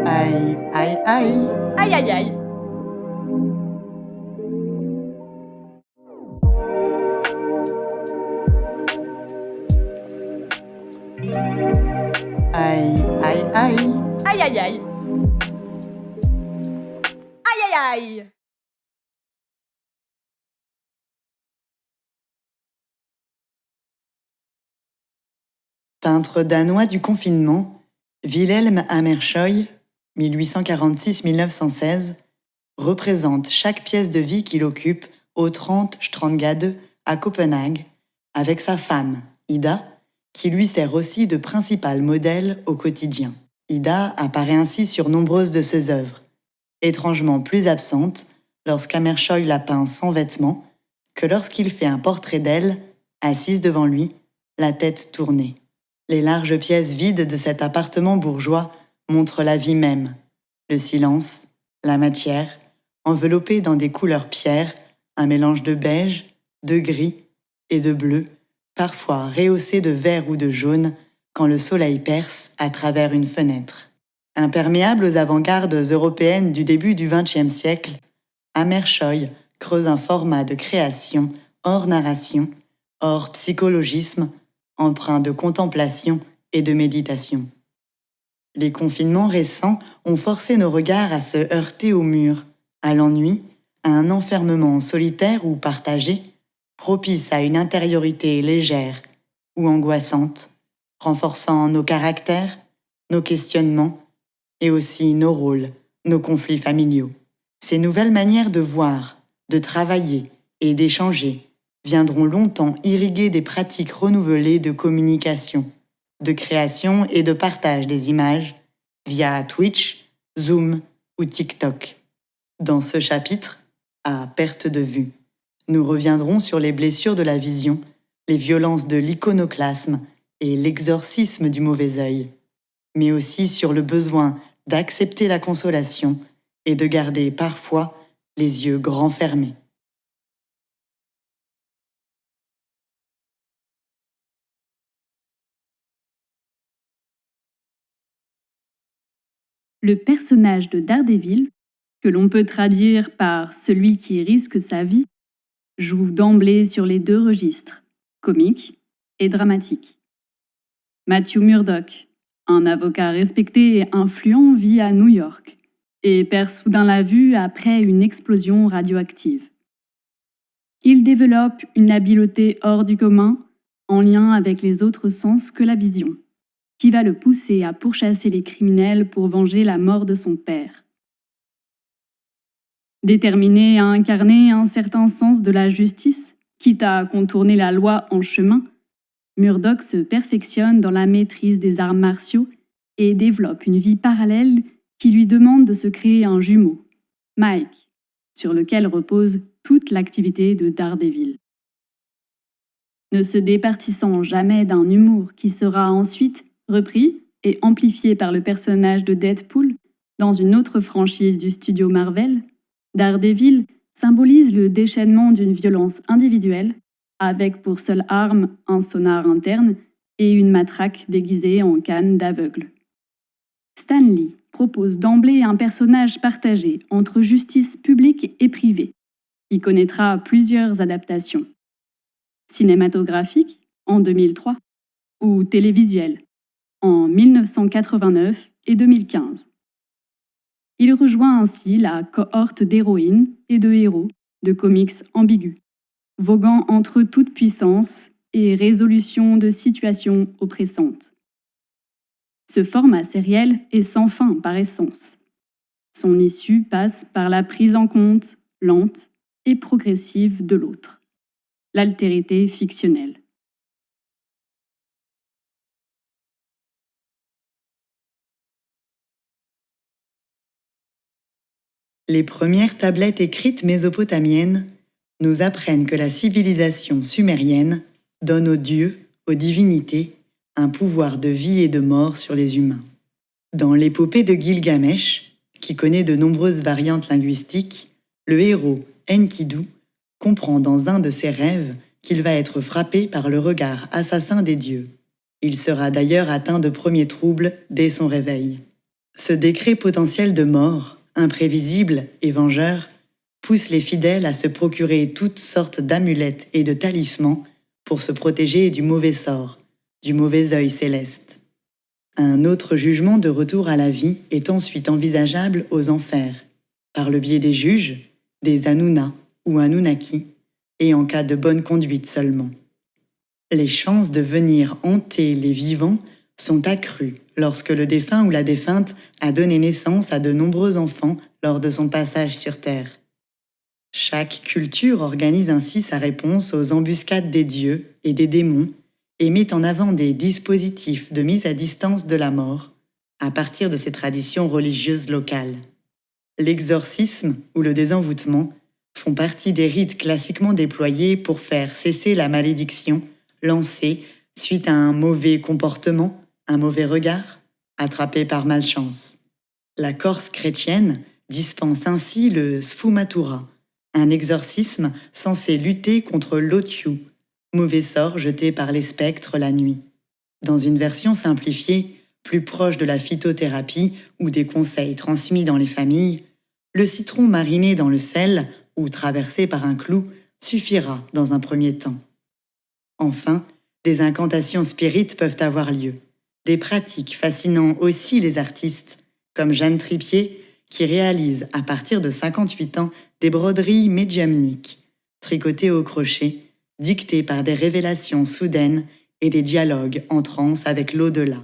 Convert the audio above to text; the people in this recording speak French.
Aïe, aïe, aïe. Aïe, aïe, aïe. Aïe, aïe, aïe. Aïe, aïe, aïe. Aïe, aïe, aïe. Peintre danois du confinement, Wilhelm Hammershøi, 1846-1916, représente chaque pièce de vie qu'il occupe au 30 Strandgade à Copenhague, avec sa femme, Ida, qui lui sert aussi de principal modèle au quotidien. Ida apparaît ainsi sur nombreuses de ses œuvres, étrangement plus absente lorsqu'Hammershøi la peint sans vêtements que lorsqu'il fait un portrait d'elle, assise devant lui, la tête tournée. Les larges pièces vides de cet appartement bourgeois montrent la vie même, le silence, la matière, enveloppée dans des couleurs pierres, un mélange de beige, de gris et de bleu, parfois rehaussé de vert ou de jaune quand le soleil perce à travers une fenêtre. Imperméable aux avant-gardes européennes du début du XXe siècle, Hammershøi creuse un format de création hors narration, hors psychologisme, empreint de contemplation et de méditation. Les confinements récents ont forcé nos regards à se heurter au mur, à l'ennui, à un enfermement solitaire ou partagé, propice à une intériorité légère ou angoissante, renforçant nos caractères, nos questionnements et aussi nos rôles, nos conflits familiaux. Ces nouvelles manières de voir, de travailler et d'échanger viendront longtemps irriguer des pratiques renouvelées de communication, de création et de partage des images via Twitch, Zoom ou TikTok. Dans ce chapitre, à perte de vue, nous reviendrons sur les blessures de la vision, les violences de l'iconoclasme et l'exorcisme du mauvais œil, mais aussi sur le besoin d'accepter la consolation et de garder parfois les yeux grands fermés. Le personnage de Daredevil, que l'on peut traduire par celui qui risque sa vie, joue d'emblée sur les deux registres, comique et dramatique. Matthew Murdock, un avocat respecté et influent, vit à New York et perd soudain la vue après une explosion radioactive. Il développe une habileté hors du commun en lien avec les autres sens que la vision, qui va le pousser à pourchasser les criminels pour venger la mort de son père. Déterminé à incarner un certain sens de la justice, quitte à contourner la loi en chemin, Murdock se perfectionne dans la maîtrise des arts martiaux et développe une vie parallèle qui lui demande de se créer un jumeau, Mike, sur lequel repose toute l'activité de Daredevil. Ne se départissant jamais d'un humour qui sera ensuite repris et amplifié par le personnage de Deadpool dans une autre franchise du studio Marvel, Daredevil symbolise le déchaînement d'une violence individuelle, avec pour seule arme un sonar interne et une matraque déguisée en canne d'aveugle. Stan Lee propose d'emblée un personnage partagé entre justice publique et privée, qui connaîtra plusieurs adaptations. Cinématographique, en 2003, ou télévisuelle, en 1989 et 2015. Il rejoint ainsi la cohorte d'héroïnes et de héros de comics ambigus, voguant entre toute puissance et résolution de situations oppressantes. Ce format sériel est sans fin par essence. Son issue passe par la prise en compte lente et progressive de l'autre, l'altérité fictionnelle. Les premières tablettes écrites mésopotamiennes nous apprennent que la civilisation sumérienne donne aux dieux, aux divinités, un pouvoir de vie et de mort sur les humains. Dans l'épopée de Gilgamesh, qui connaît de nombreuses variantes linguistiques, le héros Enkidu comprend dans un de ses rêves qu'il va être frappé par le regard assassin des dieux. Il sera d'ailleurs atteint de premiers troubles dès son réveil. Ce décret potentiel de mort, imprévisible et vengeur, pousse les fidèles à se procurer toutes sortes d'amulettes et de talismans pour se protéger du mauvais sort, du mauvais œil céleste. Un autre jugement de retour à la vie est ensuite envisageable aux enfers, par le biais des juges, des Anunnaki ou Anunnaki, et en cas de bonne conduite seulement. Les chances de venir hanter les vivants sont accrues lorsque le défunt ou la défunte a donné naissance à de nombreux enfants lors de son passage sur Terre. Chaque culture organise ainsi sa réponse aux embuscades des dieux et des démons et met en avant des dispositifs de mise à distance de la mort à partir de ses traditions religieuses locales. L'exorcisme ou le désenvoûtement font partie des rites classiquement déployés pour faire cesser la malédiction lancée suite à un mauvais comportement, un mauvais regard, attrapé par malchance. La Corse chrétienne dispense ainsi le sfumatura, un exorcisme censé lutter contre l'otiou, mauvais sort jeté par les spectres la nuit. Dans une version simplifiée, plus proche de la phytothérapie ou des conseils transmis dans les familles, le citron mariné dans le sel ou traversé par un clou suffira dans un premier temps. Enfin, des incantations spirites peuvent avoir lieu. Des pratiques fascinant aussi les artistes, comme Jeanne Tripier, qui réalise à partir de 58 ans des broderies médiumniques, tricotées au crochet, dictées par des révélations soudaines et des dialogues en transe avec l'au-delà.